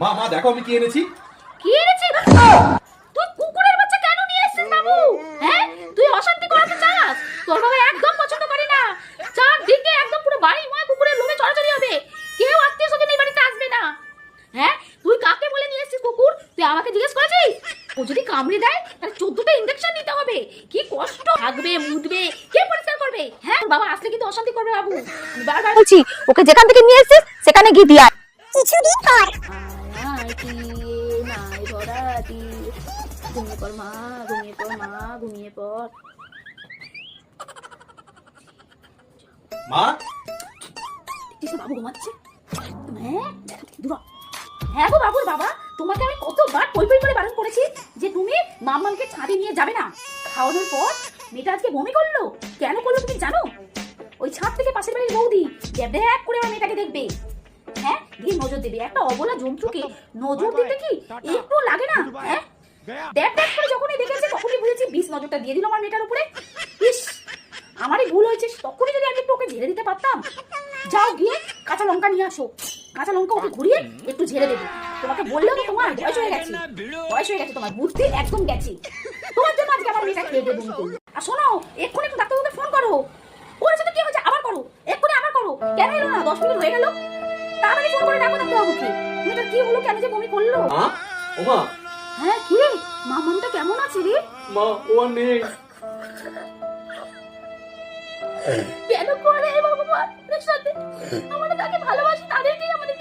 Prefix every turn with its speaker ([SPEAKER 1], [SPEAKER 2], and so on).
[SPEAKER 1] মা মা দেখো আমি কি এনেছি।
[SPEAKER 2] কি এনেছিস? তুই কুকুরের বাচ্চা কেন নিয়ে এসেছিস বাবু? হ্যাঁ, তুই অশান্তি করাতে চাস? তোর বাবা একদম পছন্দ করে না। চারদিকে একদম পুরো বাড়িময় কুকুরের লোমে চড়াচড়ি হবে। কেউ আত্মীয় স্বজন এই বাড়িতে আসবে না। হ্যাঁ, তুই কাকে বলে নিয়ে এসেছিস কুকুর? তুই আমাকে জিজ্ঞেস করেছিস? ও যদি কামড়ে দেয় তাহলে 14টা ইনজেকশন নিতে হবে। কি কষ্ট, থাকবে মুদবে, কে পরিষ্কার করবে? হ্যাঁ, তোর বাবা আসলে কিন্তু অশান্তি করবে বাবু। আমি বারবার
[SPEAKER 3] বলছি ওকে যেখান থেকে নিয়ে এসেছিস সেখানে গিয়ে দিয়ে আয়।
[SPEAKER 4] কিছুদিন পর
[SPEAKER 2] ঘুমিয়ে পড় মা, ঘুমিয়ে পড় মা, ঘুমিয়ে পড়।
[SPEAKER 1] মা
[SPEAKER 2] দেখছিস বাবু ঘুমাচ্ছে? হ্যাঁ, দূর হ। হ্যাঁ গো বাবুর বাবা, তোমাকে আমি কতবার পই পই করে বারণ করেছি যে তুমি মাম্মামকে ছাদে নিয়ে যাবে না। খাওয়ানোর পর মেয়েটা আজকে বমি করলো। কেন করলো তুমি জানো? ওই ছাদ থেকে পাশের বাড়ির বৌদি ড্যাব করে আমার মেয়েটাকে দেখবে। হ্যাঁ, গিয়ে নজর দেবে। একটা অবলা জন্তুকে নজর দিতে কি একটু লাগে না? হ্যাঁ, ড্যাব করে যখনই দেখেছে তখনই বুঝেছি 20 নজরটা দিয়ে দিল আমার মেয়েটার উপরে। ইস, আমারই ভুল হয়েছে। তখনই যদি আমি একটু ওকে ঝেড়ে দিতে পারতাম। যাও গিয়ে কাঁচা লঙ্কা নিয়ে আসো। কাঁচা লঙ্কা ওকে ঘুরিয়ে একটু ঝেড়ে দেবো। তোমাকে বললেও তো তোমার বয়স হয়ে গেছে, বয়স হয়ে গেছে, তোমার বুদ্ধি একদম গেছে। তোমার জন্য আজকে আমার মেয়েটা খেয়ে দেবো। আর শোনো, এক্ষুনি একটু ডাক্তারবাবুকে ফোন করো। ওর সাথে কি হয়েছে আবার করো, এক্ষুনি আবার করো। কেন এলো না? 10 মিনিট হয়ে গেল। তাড়াতাড়ি ফোন করে ডাকো ডাক্তারবাবুকে। মেয়েটার কি হলো? কেন যে বমি করলো?
[SPEAKER 1] মা ও মা
[SPEAKER 2] হ্যাঁ, কি রে মামামটা কেমন আছে রে?
[SPEAKER 1] মা ও আর নেই।
[SPEAKER 2] কেন করে ভগবান সাথে আমরা তাকে ভালোবাসি, তাদেরকেই আমাদের